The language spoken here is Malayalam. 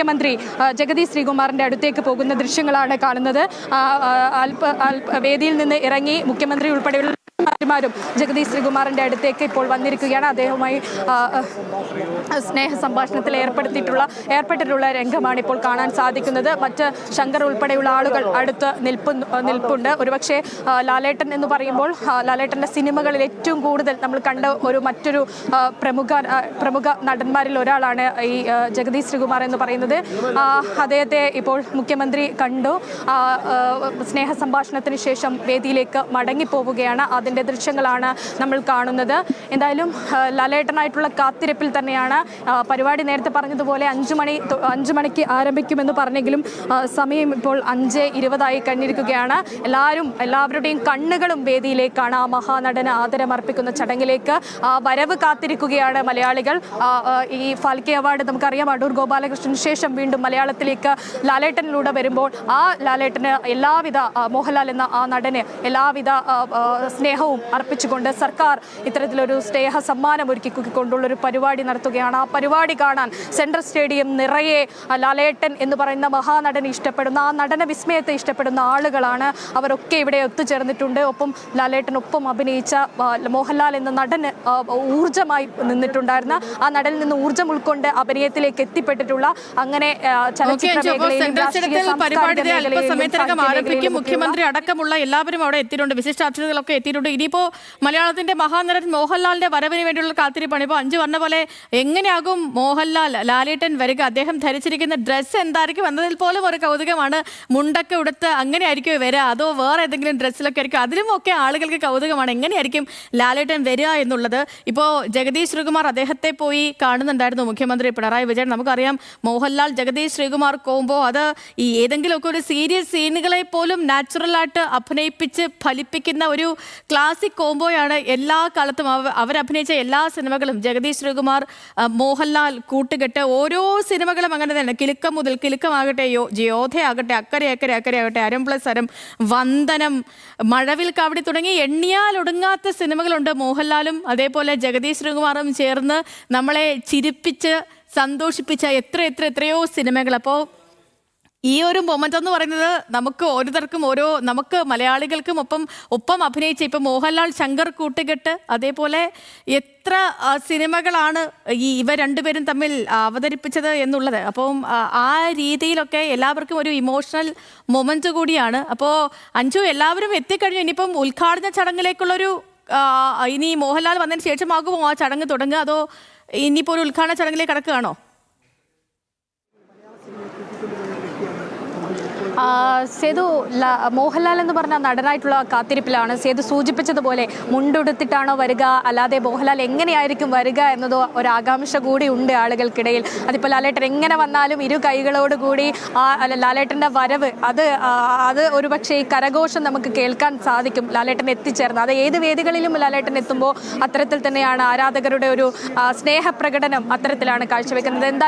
മുഖ്യമന്ത്രി ജഗതി ശ്രീകുമാറിന്റെ അടുത്തേക്ക് പോകുന്ന ദൃശ്യങ്ങളാണ് കാണുന്നത്. വേദിയിൽ നിന്ന് ഇറങ്ങി മുഖ്യമന്ത്രി ഉൾപ്പെടെയുള്ള ും ജഗതി ശ്രീകുമാറിന്റെ അടുത്തേക്ക് ഇപ്പോൾ വന്നിരിക്കുകയാണ്. അദ്ദേഹവുമായി സ്നേഹ സംഭാഷണത്തിൽ ഏർപ്പെട്ടിട്ടുള്ള രംഗമാണ് ഇപ്പോൾ കാണാൻ സാധിക്കുന്നത്. മറ്റ് ശങ്കർ ഉൾപ്പെടെയുള്ള ആളുകൾ അടുത്ത് നിൽപ്പുണ്ട്. ഒരുപക്ഷെ ലാലേട്ടൻ എന്ന് പറയുമ്പോൾ ലാലേട്ടന്റെ സിനിമകളിൽ ഏറ്റവും കൂടുതൽ നമ്മൾ കണ്ട മറ്റൊരു പ്രമുഖ നടന്മാരിൽ ഒരാളാണ് ഈ ജഗതി ശ്രീകുമാർ എന്ന് പറയുന്നത്. അദ്ദേഹത്തെ ഇപ്പോൾ മുഖ്യമന്ത്രി കണ്ടു. സ്നേഹ സംഭാഷണത്തിന് ശേഷം വേദിയിലേക്ക് മടങ്ങിപ്പോവുകയാണ്. അതിൻ്റെ ദൃശ്യങ്ങളാണ് നമ്മൾ കാണുന്നത്. എന്തായാലും ലാലേട്ടനായിട്ടുള്ള കാത്തിരിപ്പിൽ തന്നെയാണ് പരിപാടി. നേരത്തെ പറഞ്ഞതുപോലെ 5 മണിക്ക് ആരംഭിക്കുമെന്ന് പറഞ്ഞെങ്കിലും സമയം ഇപ്പോൾ 5:20 കഴിഞ്ഞിരിക്കുകയാണ്. എല്ലാവരുടെയും കണ്ണുകളും വേദിയിലേക്കാണ്. ആ മഹാനടന് ആദരമർപ്പിക്കുന്ന ചടങ്ങിലേക്ക് വരവ് കാത്തിരിക്കുകയാണ് മലയാളികൾ. ഈ ഫാൽക്കെ അവാർഡ് നമുക്കറിയാം, അടൂർ ഗോപാലകൃഷ്ണന് ശേഷം വീണ്ടും മലയാളത്തിലേക്ക് ലാലേട്ടനിലൂടെ വരുമ്പോൾ ആ ലാലേട്ടന് എല്ലാവിധ മോഹൻലാൽ എന്ന ആ നടന് എല്ലാവിധ സ്നേഹവും അർപ്പിച്ചുകൊണ്ട് സർക്കാർ ഇത്തരത്തിലൊരു സ്നേഹ സമ്മാനം ഒരുക്കിക്കൊണ്ടുള്ളൊരു പരിപാടി നടത്തുകയാണ്. ആ പരിപാടി കാണാൻ സെൻട്രൽ സ്റ്റേഡിയം നിറയെ ലാലേട്ടൻ എന്ന് പറയുന്ന മഹാനടനെ ഇഷ്ടപ്പെടുന്ന, ആ നടന വിസ്മയത്തെ ഇഷ്ടപ്പെടുന്ന ആളുകളാണ്. അവരൊക്കെ ഇവിടെ ഒത്തുചേർന്നിട്ടുണ്ട്. ഒപ്പം ലാലേട്ടനൊപ്പം അഭിനയിച്ച മോഹൻലാൽ എന്ന നടന് ഊർജ്ജമായി നിന്നിട്ടുണ്ടായിരുന്ന, ആ നടനിൽ നിന്ന് ഊർജ്ജം ഉൾക്കൊണ്ട് അഭിനയത്തിലേക്ക് എത്തിപ്പെട്ടിട്ടുള്ള, അങ്ങനെ മുഖ്യമന്ത്രി അടക്കമുള്ള എല്ലാവരും അവിടെ എത്തിയിട്ടുണ്ട്. വിശിഷ്ട അതിഥികളൊക്കെ എത്തിയിട്ടുണ്ട്. ഇനിയിപ്പോ മലയാളത്തിന്റെ മഹാനടൻ മോഹൻലാലിന്റെ വരവിന് വേണ്ടിയുള്ള കാത്തിരിപ്പാണ്. ഇപ്പോൾ അഞ്ചു പറഞ്ഞ പോലെ എങ്ങനെയാകും ലാലേട്ടൻ വരിക? അദ്ദേഹം ധരിച്ചിരിക്കുന്ന ഡ്രസ്സ് എന്തായിരിക്കും എന്നതിൽ പോലും ഒരു കൗതുകമാണ്. മുണ്ടൊക്കെ ഉടുത്ത് അങ്ങനെ ആയിരിക്കും വരിക, അതോ വേറെ ഏതെങ്കിലും ഡ്രസ്സിലൊക്കെ ആയിരിക്കും? അതിലുമൊക്കെ ആളുകൾക്ക് കൗതുകമാണ് എങ്ങനെയായിരിക്കും ലാലേട്ടൻ വരിക എന്നുള്ളത്. ഇപ്പോൾ ജഗദീഷ് ശ്രീകുമാർ അദ്ദേഹത്തെ പോയി കാണുന്നുണ്ടായിരുന്നു മുഖ്യമന്ത്രി പിണറായി വിജയൻ. നമുക്കറിയാം മോഹൻലാൽ ജഗദീഷ് ശ്രീകുമാർ കോംബോ അത് ഈ ഏതെങ്കിലുമൊക്കെ ഒരു സീരിയസ് സീനുകളെ പോലും നാച്ചുറലായിട്ട് അഭിനയിപ്പിച്ച് ഫലിപ്പിക്കുന്ന ഒരു ക്ലാസിക് കോംബോയാണ്. എല്ലാ കാലത്തും അവരഭിനയിച്ച എല്ലാ സിനിമകളും ജഗദീഷ് ശ്രീകുമാർ മോഹൻലാൽ കൂട്ടുകെട്ട് ഓരോ സിനിമകളും അങ്ങനെ തന്നെ. കിലുക്കം മുതൽ കിലുക്കമാകട്ടെ, യോധയാകട്ടെ, അക്കരെ ആകട്ടെ, അരം പ്ലസ് അരം, വന്ദനം, മഴവിൽ കാവടി തുടങ്ങി എണ്ണിയാൽ ഒടുങ്ങാത്ത സിനിമകളുണ്ട്. മോഹൻലാലും അതേപോലെ ജഗദീഷ് ശ്രീകുമാറും ചേർന്ന് നമ്മളെ ചിരിപ്പിച്ച് സന്തോഷിപ്പിച്ച എത്രയോ സിനിമകൾ. അപ്പോൾ ഈ ഒരു മൊമെന്റ് എന്ന് പറയുന്നത് നമുക്ക് ഓരോരുത്തർക്കും നമുക്ക് മലയാളികൾക്കും ഒപ്പം അഭിനയിച്ച ഇപ്പം മോഹൻലാൽ ശങ്കർ കൂട്ടുകെട്ട്, അതേപോലെ എത്ര സിനിമകളാണ് ഇവർ രണ്ടുപേരും തമ്മിൽ അവതരിപ്പിച്ചത് എന്നുള്ളത്. അപ്പം ആ രീതിയിലൊക്കെ എല്ലാവർക്കും ഒരു ഇമോഷണൽ മൊമെന്റ് കൂടിയാണ്. അപ്പോൾ അഞ്ജു, എല്ലാവരും എത്തിക്കഴിഞ്ഞു. ഇനിയിപ്പം ഉദ്ഘാടന ചടങ്ങിലേക്കുള്ളൊരു ഇനി മോഹൻലാൽ വന്നതിന് ശേഷമാകുമോ ആ ചടങ്ങ് തുടങ്ങുക, അതോ ഇനിയിപ്പോൾ ഒരു ഉദ്ഘാടന ചടങ്ങിലേക്ക് കടക്കുകയാണോ? സേതു, മോഹൻലാൽ എന്ന് പറഞ്ഞ നടനായിട്ടുള്ള കാത്തിരിപ്പിലാണ്. സേതു സൂചിപ്പിച്ചതുപോലെ മുണ്ടുടുത്തിട്ടാണോ വരിക, അല്ലാതെ മോഹൻലാൽ എങ്ങനെയായിരിക്കും വരിക എന്നതോ ഒരാകാംക്ഷ കൂടി ഉണ്ട് ആളുകൾക്കിടയിൽ. അതിപ്പോൾ ലാലേട്ടൻ എങ്ങനെ വന്നാലും ഇരു കൈകളോടുകൂടി ലാലേട്ടൻ്റെ വരവ് അത് ഒരുപക്ഷെ ഈ കരഘോഷം നമുക്ക് കേൾക്കാൻ സാധിക്കും. ലാലേട്ടൻ എത്തിച്ചേർന്ന് അത് ഏത് വേദികളിലും ലാലേട്ടൻ എത്തുമ്പോൾ അത്തരത്തിൽ തന്നെയാണ് ആരാധകരുടെ ഒരു സ്നേഹപ്രകടനം അത്തരത്തിലാണ് കാഴ്ചവെക്കുന്നത്.